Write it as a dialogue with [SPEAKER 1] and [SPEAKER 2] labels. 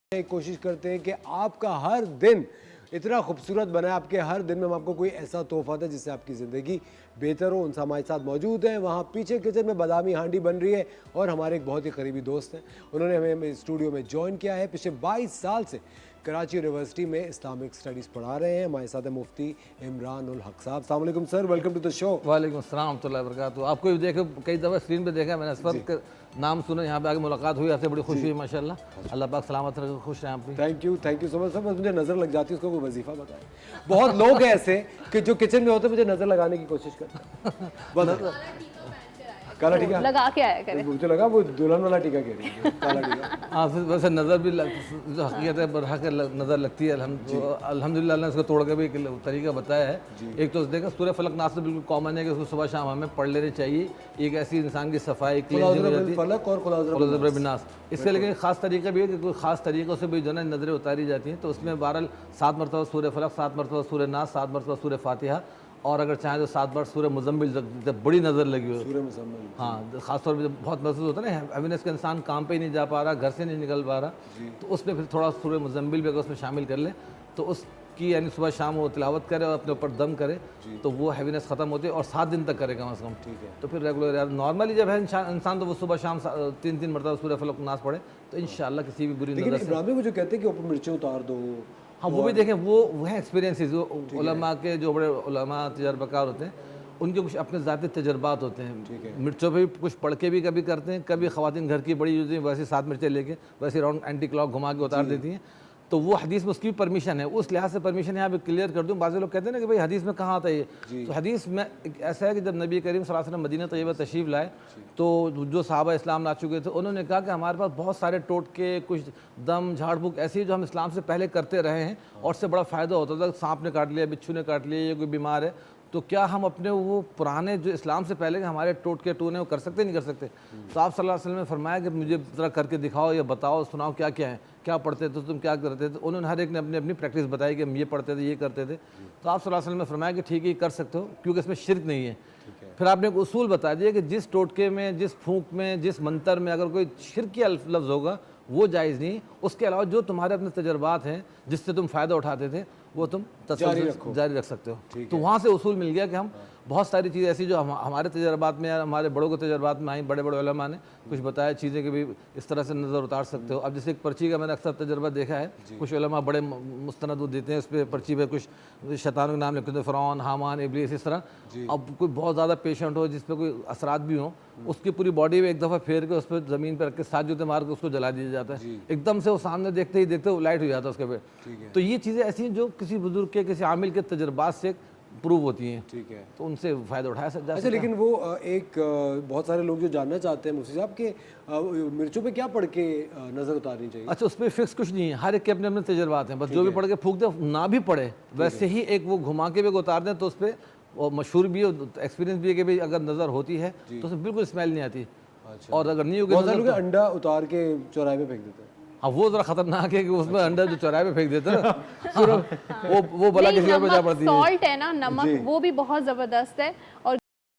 [SPEAKER 1] कोशिश करते हैं कि आपका हर दिन इतना खूबसूरत बना है। आपके हर दिन में हम आपको कोई ऐसा तोहफा था जिससे आपकी ज़िंदगी बेहतर हो। उनसे हमारे साथ मौजूद हैं। वहाँ पीछे किचन में बादामी हांडी बन रही है और हमारे एक बहुत ही करीबी दोस्त हैं, उन्होंने हमें स्टूडियो में ज्वाइन किया है। पिछले 22 साल से कराची यूनिवर्सिटी में इस्लामिक स्टडीज़ पढ़ा रहे हैं। हमारे साथ है मुफ्ती इमरान उल हक साहब। अस्सलाम वालेकुम sir, welcome to the show.
[SPEAKER 2] वालेकुम अस्सलाम रहमतुल्लाहि व बरकातहू। आपको भी देखे कई दफ़ा स्क्रीन पे देखा मैंने, असफर का नाम सुना, यहाँ पे आके मुलाकात हुई, आपसे बड़ी खुशी हुई माशाल्लाह। अल्लाह पाक सलामत रखे, खुश रहें आप भी।
[SPEAKER 1] Thank you so much sir. बस मुझे नज़र लग जाती है, उसको कोई वजीफा बताए। बहुत लोग हैं ऐसे कि जो किचन में होते मुझे नज़र लगाने की कोशिश करते हैं। बस काला टीका
[SPEAKER 3] लगा के आया करें।
[SPEAKER 1] मुझे लगा वो दुल्हन वाला टीका कह रही है, काला टीका।
[SPEAKER 2] हाँ, वैसे नज़र भी जो हकीकत है बरहक नज़र लगती है। अल्हम्दुलिल्लाह अल्लाह ने इसको तोड़ के भी एक तरीका बताया है। एक तो देखा सूरह फलक नास तो बिल्कुल कॉमन है कि उसको सुबह शाम हमें पढ़ लेनी चाहिए। एक ऐसी इंसान की सफाई
[SPEAKER 1] फलक और
[SPEAKER 2] नास, इसके लेकिन ख़ास तरीका भी है कि कोई ख़ास तरीक़ों से भी जो है नज़रें उतारी जाती हैं। तो उसमें बहरहाल 7 मरतबा सूरह फलक, 7 मरतबा सूरह नास, 7 मरतबा सूरह फातिहा, और अगर चाहें तो 7 बार सूरह मुज़म्मिल, जब बड़ी नज़र लगी हो। हाँ, ख़ासतौर पर बहुत महसूस होता है ना हैवीनेस का, इंसान काम पे ही नहीं जा पा रहा, घर से नहीं निकल पा रहा, तो उसमें फिर थोड़ा सूरह मुज़म्मिल भी अगर उसमें शामिल कर ले तो उसकी यानी सुबह शाम वो तिलावत करे और अपने ऊपर दम करे तो वो हैवीनेस ख़त्म होती है, और 7 दिन तक करे कम अज़ कम। ठीक है, तो फिर रेगुलर यार नॉर्मली जब है इंसान तो वो सुबह शाम 3-3 मरतबा सूरह फलक नास पढ़े तो इंशाअल्लाह किसी भी बुरी नज़र से।
[SPEAKER 1] इब्राहिम जो कहते हैं कि ऊपर मिर्चें उतार दो,
[SPEAKER 2] हाँ वो भी देखें, वो है एक्सपीरियंसेस। जो उलमा के जो बड़े उलमा तजर्बाकार होते हैं उनके कुछ अपने ज़ाती तजर्बात होते हैं। मिर्चों पे भी कुछ पढ़ के भी कभी करते हैं, कभी ख़वातीन घर की बड़ी यूज़ वैसे 7 मिर्चें लेके वैसे राउंड एंटी क्लॉक घुमा के उतार देती हैं। तो वो हदीस में उसकी भी परमिशन है, उस लिहाज से परमिशन यहाँ पे क्लियर कर दूँ। बाज़ लोग कहते हैं ना कि भाई हदीस में कहाँ आता है ये, तो हदीस में ऐसा है कि जब नबी करीम सल्लल्लाहु अलैहि वसल्लम मदीना तैयबा तशरीफ़ लाए तो जो सहाबा इस्लाम ला चुके थे उन्होंने कहा कि हमारे पास बहुत सारे टोटके, कुछ दम झाड़ फूक ऐसी जो हम इस्लाम से पहले करते रहे हैं और उससे बड़ा फ़ायदा होता था। सांप ने काट लिया, बिच्छू ने काट लिया, ये कोई बीमार है, तो क्या हम अपने वो पुराने जो इस्लाम से पहले के हमारे टोटके टूने वो कर सकते नहीं कर सकते? तो आप सल्लल्लाहु अलैहि वसल्लम ने फरमाया कि मुझे ज़रा करके दिखाओ या बताओ, सुनाओ क्या क्या है, क्या पढ़ते थे तुम, क्या करते थे। उन्होंने हर एक ने अपनी अपनी प्रैक्टिस बताई कि हम ये पढ़ते थे, ये करते थे। तो आप सल्लल्लाहु अलैहि वसल्लम ने फरमाया कि ठीक है कर सकते हो क्योंकि इसमें शिरक नहीं है। फिर आपने एक उसूल बता दिया कि जिस टोटके में, जिस फूंक में, जिस मंतर में अगर कोई शिरकी लफ्ज़ होगा वो जायज़ नहीं। उसके अलावा जो तुम्हारे अपने तजर्बात हैं जिससे तुम फ़ायदा उठाते थे वो तुम जारी रख सकते हो। तो वहाँ से उसूल मिल गया कि हम बहुत सारी चीज़ें ऐसी जो हमारे तजर्बात में या हमारे बड़ों के तजर्बात में आई, बड़े बड़े उलमा ने कुछ बताया चीज़ें कि भी इस तरह से नज़र उतार सकते हो। अब जैसे एक पर्ची का मैंने अक्सर तजर्बा देखा है, कुछ उलमा बड़े मुस्तनद देते हैं, उस पर पर्ची पे कुछ शैतानों के नाम लिखते हैं, फ़िरौन, हामान, इब्लीस, इस तरह। अब कोई बहुत ज़्यादा पेशेंट हो जिस पर कोई असरात भी हों, उसकी पूरी बॉडी में एक दफ़ा फेर के उस पर ज़मीन पर रख के 7 जूते मार के उसको जला दिया जाता है। एकदम से वो सामने देखते ही देखते वो लाइट हो जाता है उसके पे। तो ये चीज़ें ऐसी हैं जो किसी बुजुर्ग के, किसी आमिल के तजर्बात से प्रूव होती हैं। ठीक है, तो उनसे फ़ायदा उठाया जा सकता है।
[SPEAKER 1] लेकिन वो एक बहुत सारे लोग जो जानना चाहते हैं मुफ्ती साहब के मिर्चों पे क्या पढ़ के नज़र उतारनी चाहिए?
[SPEAKER 2] अच्छा, उस पर फिक्स कुछ नहीं है, हर एक के अपने अपने तजर्बात हैं। बस जो भी पढ़ के फूक दे, ना भी पढ़े वैसे ही एक वो घुमा के भी उतार दें तो उस पर, और मशहूर भी हो, एक्सपीरियंस भी है कि भाई अगर नज़र होती है तो उसमें बिल्कुल स्मेल नहीं आती। और अगर नहीं होगी
[SPEAKER 1] तो अंडा उतार के चौराहे में फेंक देते हैं।
[SPEAKER 2] हाँ, वो ज़रा ख़तरनाक है कि उसमें अंडा जो चौराहे पे फेंक देते हैं वो भला किसी पे जा पड़ती है।
[SPEAKER 3] सॉल्ट है ना, नमक, वो भी बहुत ज़बरदस्त है। और